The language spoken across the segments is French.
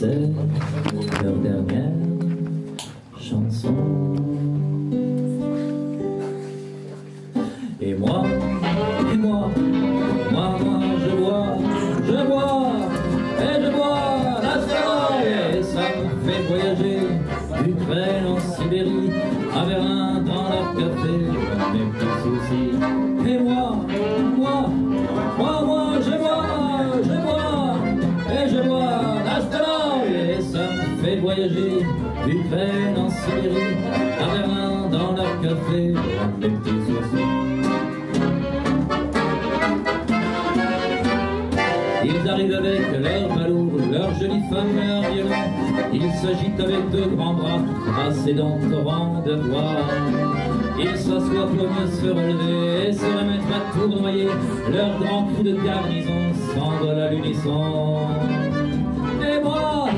c'est leur dernière chanson. Et moi, je bois, et je bois la soirée, et ça me fait voyager d'Ukraine en Sibérie, à Berlin dans leur café, mes petits soucis. Et moi, je bois, et je bois la soirée, et ça me fait voyager d'Ukraine en Sibérie, à Berlin dans leur café, mes petits soucis. Ils arrivent avec leurs balourds, leurs jolies femmes, leurs violons. Ils s'agitent avec de grands bras, assez dans le torrent de voix. Ils s'assoient pour mieux se relever et se remettre à tournoyer. Leurs grands coups de garnison s'envolent à l'unisson. Et moi,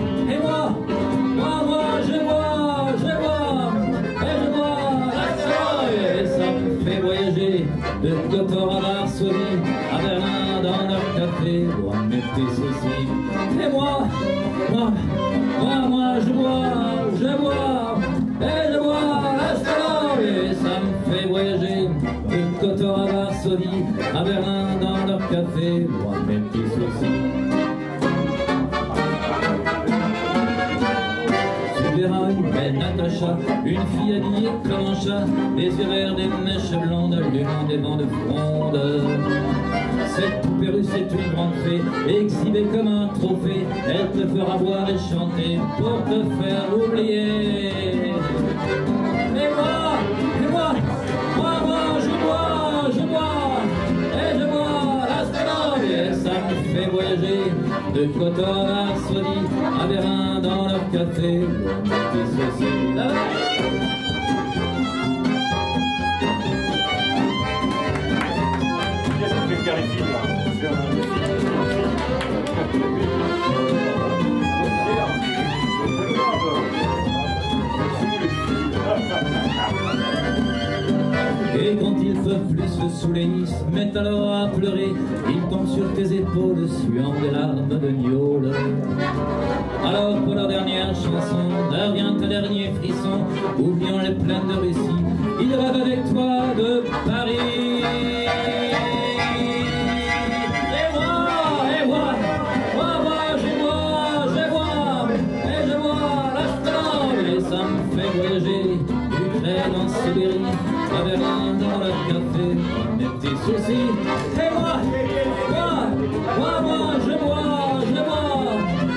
je bois, et je bois la soirée, et ça me fait voyager de Kotor à Varsovie, à Berlin dans leur café, loin de mes petits soucis. Et moi, je bois, et je bois la soirée, et ça me fait voyager de Kotor à Varsovie, à Berlin dans leur café, loin de mes petits soucis. Et Natacha, une fille habillée comme un chat, des yeux verts, des mèches blondes, allumant des vents de fronde. Cette poupée russe est une grande fée, exhibée comme un trophée. Elle te fera boire et chanter pour te faire oublier. Et moi, je bois, et je bois la Stanovi, et ça me fait voyager de Kotor à Varsovie, à Berlin dans leur café, des saucisses. Qu'est-ce qu'on fait de Garifil là? Et quand ils peuvent plus se saouler, ils se mettent alors à pleurer. Ils tombent sur tes épaules, suant des larmes de gnôle. Alors pour leur dernière chanson, leur vient un dernier frisson, oubliant les plaines de Russie, ils rêvent avec toi de Paris. Et moi, je bois, et je bois la Stanovi, et ça me fait voyager d'Ukraine en Sibérie, à Berlin dans leur café, mes petits soucis. Et moi, je bois,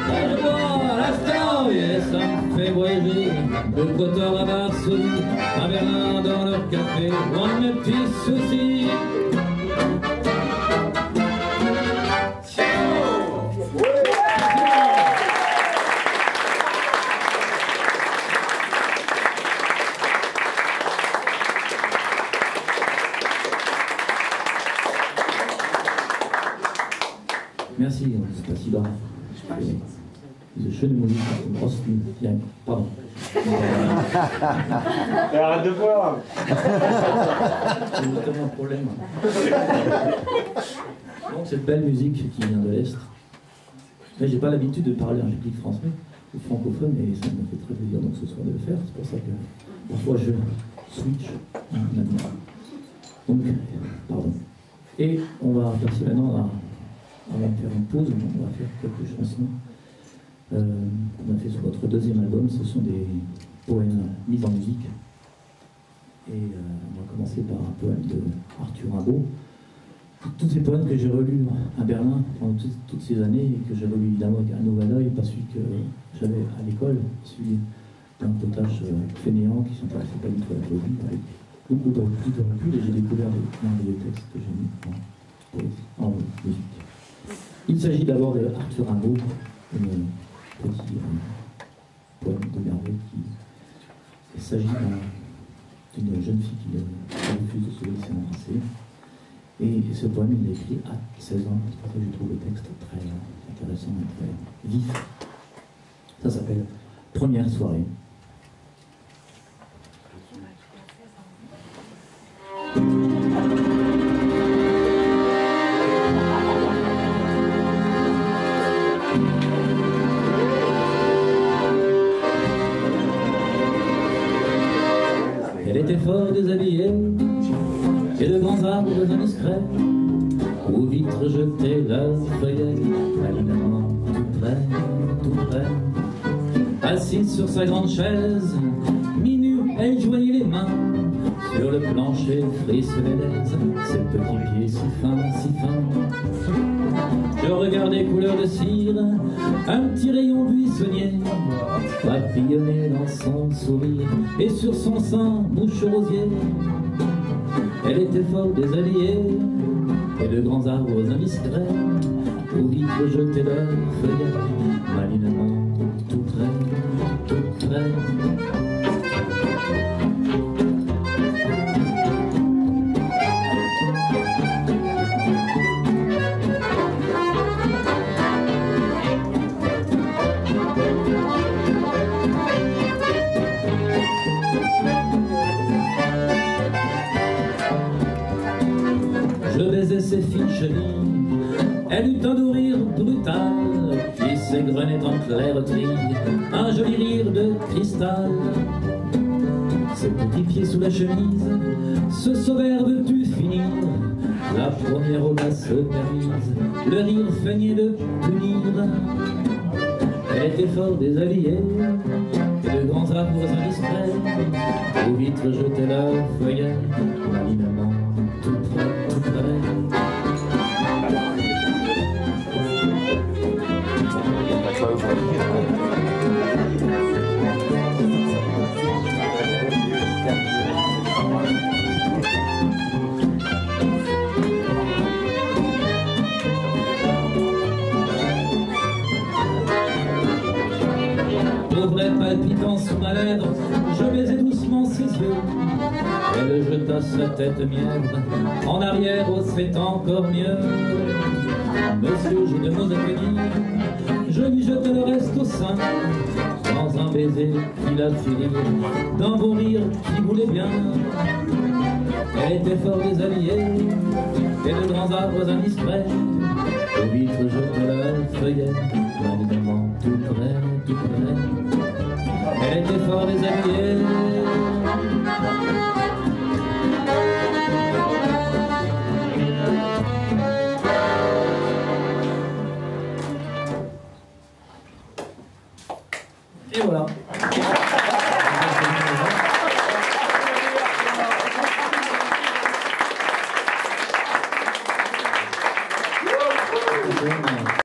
et je bois la Stanovi, et ça me fait voyager de Kotor à Varsovie, à Berlin dans leur café, loin de mes petits soucis. Merci, спасибо. Diese schöne Musik aus dem Osten. Ja, pardon. Arrête de boire. C'est justement un problème. Donc cette belle musique qui vient de l'Est. Mais j'ai pas l'habitude de parler un public français ou francophone, et ça me fait très plaisir donc ce soir de le faire. C'est pour ça que parfois je switch maintenant. Donc, pardon. Et on va passer maintenant on va faire une pause, on va faire quelques chansons qu'on a fait sur votre deuxième album. Ce sont des poèmes mis en musique. Et on va commencer par un poème de Arthur Rimbaud. Tous ces poèmes que j'ai relus à Berlin pendant toutes ces années, et que j'ai relus évidemment avec un nouvel œil, pas celui que j'avais à l'école, celui d'un potage fainéant qui s'intéressait pas du tout à la poésie, avec beaucoup de recul, et j'ai découvert des merveilleux textes que j'ai mis en musique. Il s'agit d'abord de Arthur Rimbaud, un petit poème de merveille. Il s'agit d'une jeune fille qui refuse de se laisser embrasser. Et ce poème, il l'a écrit à 16 ans. C'est pour ça que je trouve le texte très intéressant et très vif. Ça s'appelle Première soirée. déshabillés et de grands arbres indiscrets, aux vitres jetées leurs feuillets, malinement tout près, tout près. Assise sur sa grande chaise, mi-nue, elle joignait les mains. Sur le plancher frissonnait l'aise, ses petits pieds si fins, si fins. Je regardais couleur de cire, un petit rayon buissonnier papillonnait dans son sourire, et sur son sein, mouche rosier. Elle était fort déshabillée, et de grands arbres indiscrets, aux vitres jetaient leurs feuillets, malinement tout près, tout près. Je baisais ses fines chevilles, elle eut un doux rire brutal qui s'égrenait en claireté, un joli rire de cristal. Ses petits pieds sous la chemise se sauvèrent de tout finir, la première audace permise, le rire feignait de punir. Elle était fort déshabillée, et de grands arbres indiscrets, aux vitres jetaient leurs feuillets, malinement tout près, tout près. Vrai palpitant sous ma lèvre, je baisais doucement ses yeux. Elle jeta sa tête mièvre en arrière, oh c'est encore mieux. Monsieur, j'ai de mots à te dire, je lui jette le reste au sein, dans un baiser qui l'a fait rire, d'un bon rire qui voulait bien. Elle était fort déshabillée, et de grands arbres indiscrets, aux vitres jetaient leurs feuillets, malinement tout près, tout près. Elle était fort déshabillée. Et voilà.